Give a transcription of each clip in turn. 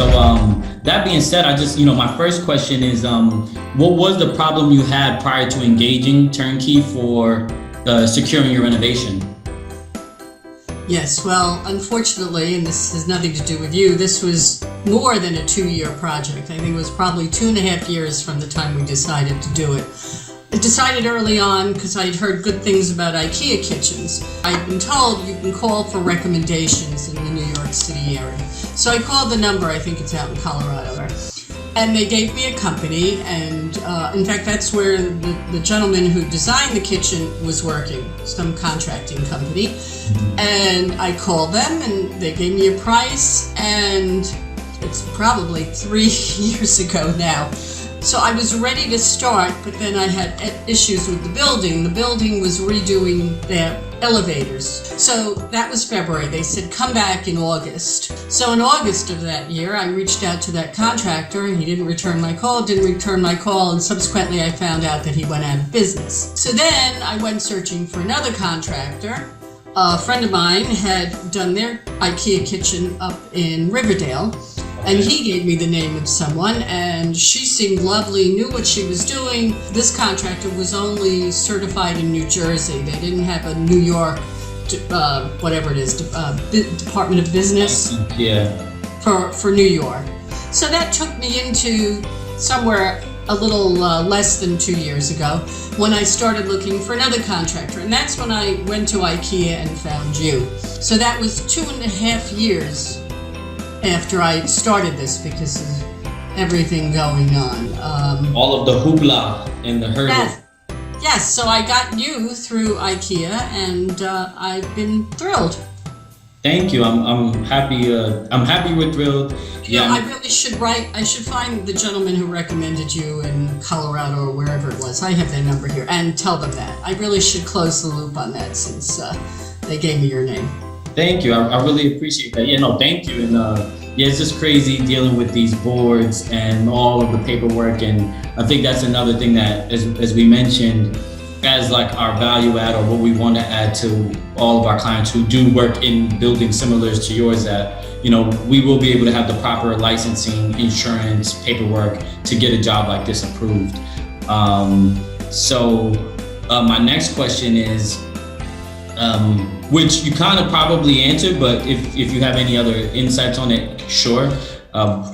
So that being said, I just, my first question is, what was the problem you had prior to engaging Turnkey for securing your renovation? Yes, well, unfortunately, and this has nothing to do with you, this was more than a 2-year project. I think it was probably 2.5 years from the time we decided to do it. I decided early on because I'd heard good things about IKEA kitchens. I'd been told you can call for recommendations in the New York City area. So I called the number, I think it's out in Colorado, and they gave me a company, and in fact that's where the gentleman who designed the kitchen was working, some contracting company. And I called them and they gave me a price, and it's probably 3 years ago now. So I was ready to start, but then I had issues with the building. The building was redoing their elevators. So that was February. They said, come back in August. So in August of that year, I reached out to that contractor and he didn't return my call, and subsequently I found out that he went out of business. So then I went searching for another contractor. A friend of mine had done their IKEA kitchen up in Riverdale. And he gave me the name of someone, and she seemed lovely, knew what she was doing. This contractor was only certified in New Jersey. They didn't have a New York, whatever it is, Department of Business for New York. So that took me into somewhere a little less than 2 years ago when I started looking for another contractor. And that's when I went to IKEA and found you. So that was 2.5 years after I started this because of everything going on. All of the hoopla and the hurdle. Yes, so I got you through IKEA, and I've been thrilled. Thank you. I'm happy. I'm happy we're thrilled. I really should I should find the gentleman who recommended you in Colorado or wherever it was. I have their number here, and tell them that. I really should close the loop on that since they gave me your name. Thank you. I really appreciate that. Thank you. And it's just crazy dealing with these boards and all of the paperwork. And I think that's another thing that, as we mentioned, as like our value add or what we want to add to all of our clients who do work in buildings similar to yours, that we will be able to have the proper licensing, insurance, paperwork to get a job like this approved. So my next question is, which you kind of probably answered, but if you have any other insights on it, sure.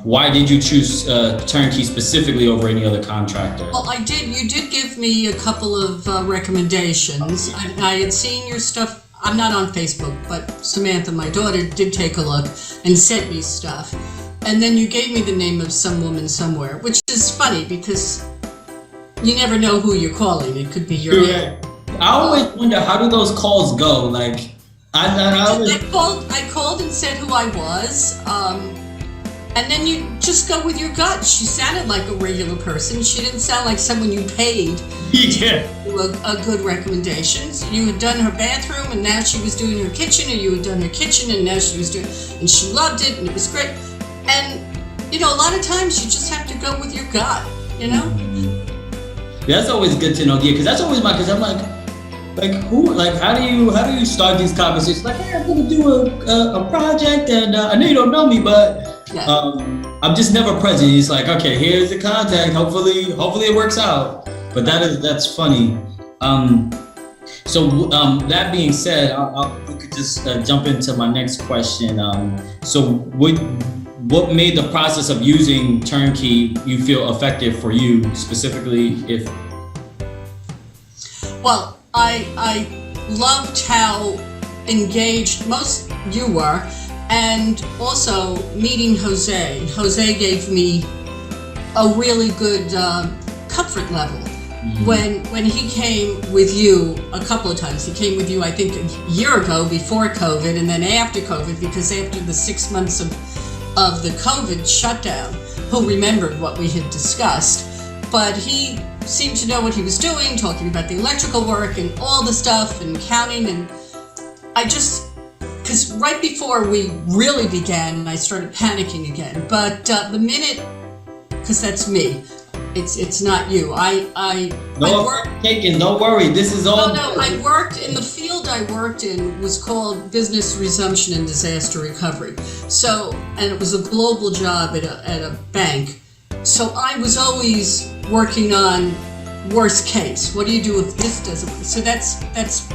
Why did you choose Turnkey specifically over any other contractor? Well, I did. You did give me a couple of recommendations. I had seen your stuff. I'm not on Facebook, but Samantha, my daughter, did take a look and sent me stuff. And then you gave me the name of some woman somewhere, which is funny because you never know who you're calling. It could be your aunt. I always wonder, how do those calls go? Like, I called and said who I was, and then you just go with your gut. She sounded like a regular person. She didn't sound like someone you paid a good recommendation. You had done her bathroom, and now she was doing her kitchen, or you had done her kitchen, and now she was doing, and she loved it, and it was great. And a lot of times you just have to go with your gut, That's always good to know, because that's always because I'm how do you start these conversations? Like, hey, I'm gonna do a project, and I know you don't know me, but I'm just never present. It's like, okay, here's the contact. Hopefully it works out. But that's funny. So that being said, we could just jump into my next question. So what made the process of using Turnkey you feel effective for you specifically? Well, I loved how engaged most you were, and also meeting Jose. Jose gave me a really good comfort level. When he came with you a couple of times. He came with you, I think, a year ago before COVID, and then after COVID, because after the 6 months of the COVID shutdown, who remembered what we had discussed. But he seemed to know what he was doing, talking about the electrical work and all the stuff and counting. And because right before we really began, I started panicking again. But the minute, because that's me, It's not you. I worked. Taken. Don't worry. This is all. No. I worked in the field I worked in was called business resumption and disaster recovery. So, and it was a global job at a bank. So I was always working on worst case. What do you do if this doesn't work? So that's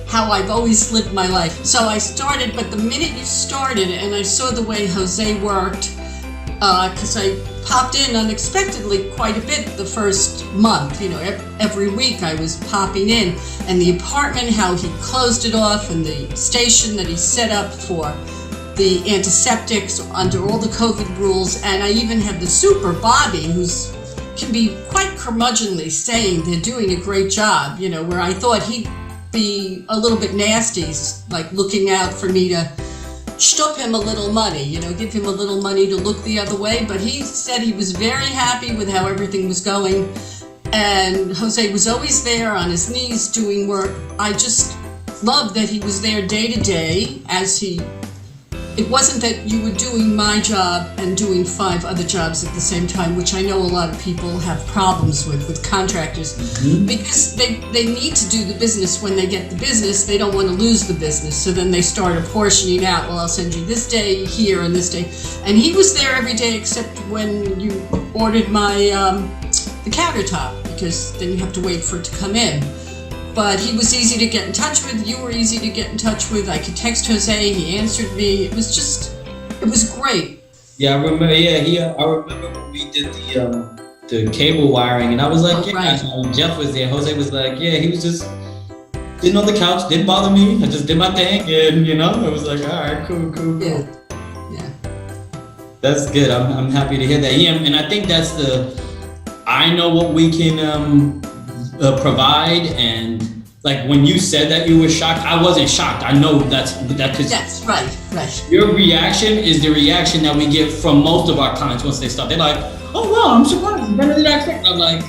how I've always lived my life. So I started, but the minute you started, and I saw the way Jose worked, because I popped in unexpectedly quite a bit the first month. You know, every week I was popping in, and the apartment, how he closed it off, and the station that he set up for the antiseptics under all the COVID rules, and I even have the super Bobby, who's can be quite curmudgeonly saying they're doing a great job, you know, where I thought he'd be a little bit nasty, like looking out for me to shtup him a little money, you know, give him a little money to look the other way. But he said he was very happy with how everything was going. And Jose was always there on his knees doing work. I just loved that he was there day to day as it wasn't that you were doing my job and doing 5 other jobs at the same time, which I know a lot of people have problems with contractors, because they need to do the business when they get the business. They don't want to lose the business. So then they start apportioning out, well, I'll send you this day here and this day. And he was there every day except when you ordered my the countertop, because then you have to wait for it to come in. But he was easy to get in touch with. You were easy to get in touch with. I could text Jose. He answered me. It was great. Yeah, I remember. Yeah, I remember when we did the cable wiring, and I was like, right. Jeff was there. Jose was like, yeah, he was just sitting on the couch, didn't bother me. I just did my thing, and you know, it was like, all right, cool. Yeah. That's good. I'm happy to hear that. Yeah, and I think that's I know what we can provide, and like when you said that you were shocked, I wasn't shocked. I know that's because yes, right. Your reaction is the reaction that we get from most of our clients once they start. They're like, "Oh wow, I'm surprised. Better than I expected." I'm like,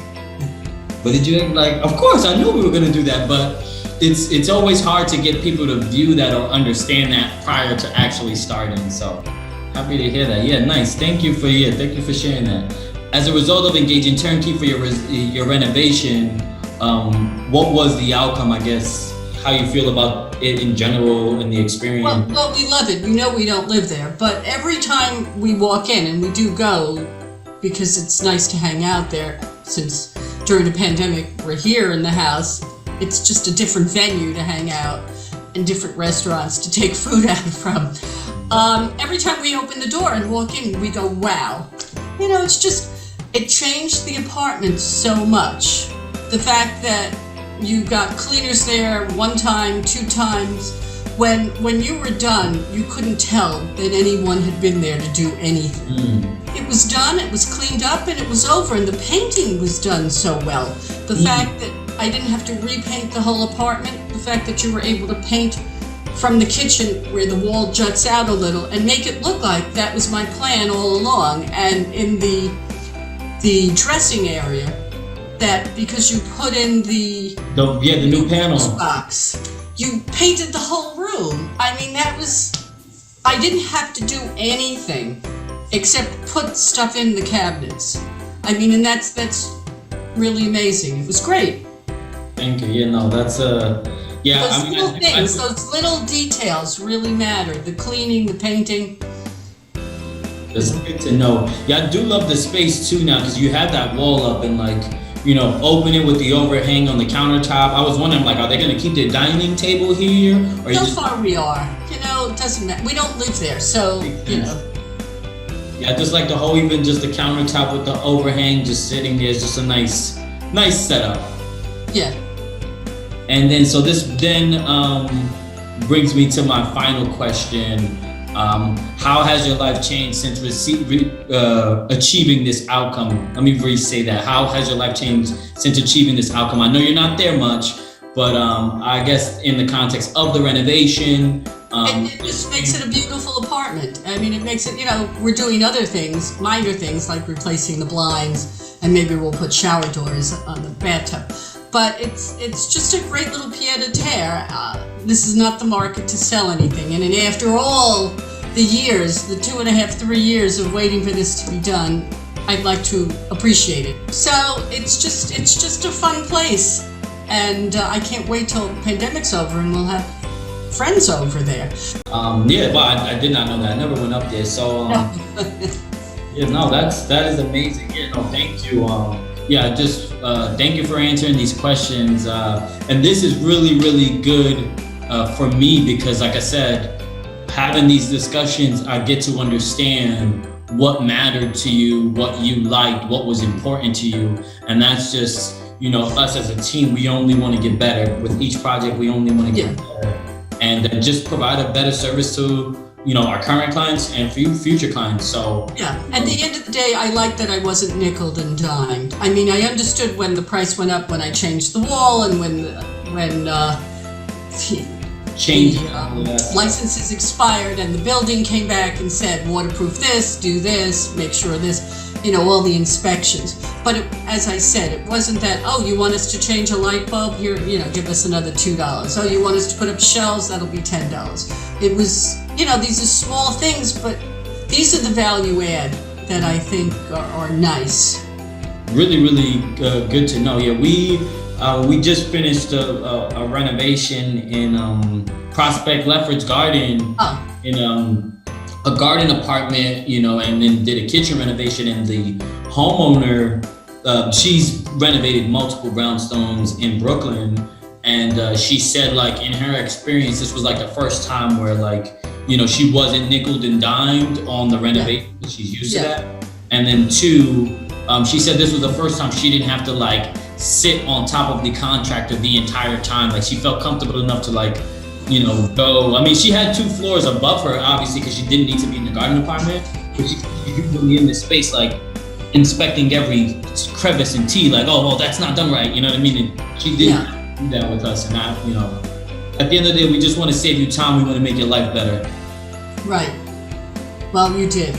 "But did you like? Of course, I knew we were gonna do that." But it's always hard to get people to view that or understand that prior to actually starting. So happy to hear that. Yeah, nice. Thank you for sharing that. As a result of engaging turnkey for your renovation. What was the outcome, I guess, how you feel about it in general and the experience? Well, we love it. We know we don't live there, but every time we walk in, and we do go because it's nice to hang out there, since during the pandemic we're here in the house, it's just a different venue to hang out and different restaurants to take food out from. Every time we open the door and walk in, we go, wow. You know, it changed the apartment so much. The fact that you got cleaners there 1 time, 2 times, when you were done, you couldn't tell that anyone had been there to do anything. It was done, it was cleaned up, and it was over, and the painting was done so well. The fact that I didn't have to repaint the whole apartment, the fact that you were able to paint from the kitchen where the wall juts out a little and make it look like that was my plan all along. And in the dressing area, that because you put in the new panel box, you painted the whole room. I mean, I didn't have to do anything except put stuff in the cabinets. I mean, and that's really amazing. It was great. Thank you. Yeah, no, that's those little details really matter. The cleaning, the painting. That's good to know. Yeah, I do love the space too now, because you have that wall up and like, you know, open it with the overhang on the countertop. I was wondering, like, are they going to keep their dining table here? Or so far we are. You know, it doesn't matter. We don't live there, so, you know. Yeah, just like even just the countertop with the overhang just sitting there is just a nice setup. Yeah. And then, so this brings me to my final question. How has your life changed since achieving this outcome? Let me re-say that. How has your life changed since achieving this outcome? I know you're not there much, but I guess in the context of the renovation. It just makes it a beautiful apartment. I mean, it makes it, you know, we're doing other things, minor things like replacing the blinds, and maybe we'll put shower doors on the bathtub. But it's just a great little pied-à-terre. This is not the market to sell anything. And after all the years, the 2.5, 3 years of waiting for this to be done, I'd like to appreciate it. So it's just a fun place, and I can't wait till the pandemic's over and we'll have friends over there. Yeah, well, I did not know that. I never went up there. So yeah, no, that is amazing. Yeah, no, thank you. Yeah, just thank you for answering these questions. And this is really, really good for me because, like I said, having these discussions, I get to understand what mattered to you, what you liked, what was important to you. And that's just, you know, us as a team, we only want to get better. With each project, we only want to get better. And just provide a better service to, you know, our current clients and future clients. So yeah, at the end of the day, I liked that I wasn't nickeled and dimed. I mean, I understood when the price went up when I changed the wall and when licenses expired and the building came back and said waterproof this, do this, make sure this, you know, all the inspections. But as I said, it wasn't that, oh, you want us to change a light bulb? Here, you know, give us another $2. Oh, you want us to put up shelves? That'll be $10. It was, you know, these are small things, but these are the value add that I think are nice. Really, really good to know. Yeah, we just finished a renovation in Prospect Lefford's Garden in a garden apartment, you know, and then did a kitchen renovation. And the homeowner, she's renovated multiple brownstones in Brooklyn, and she said, like, in her experience, this was like the first time where, like, you know, she wasn't nickeled and dimed on the renovation. She's used to that. And then two, she said this was the first time she didn't have to like sit on top of the contractor the entire time. Like, she felt comfortable enough to, like, you know, go. I mean, she had 2 floors above her, obviously, because she didn't need to be in the garden apartment. But she's usually in this space, like, inspecting every crevice and T, like, oh, well, that's not done right. You know what I mean? And she didn't do that with us. And I, you know, at the end of the day, we just want to save you time. We want to make your life better. Right. Well, you did.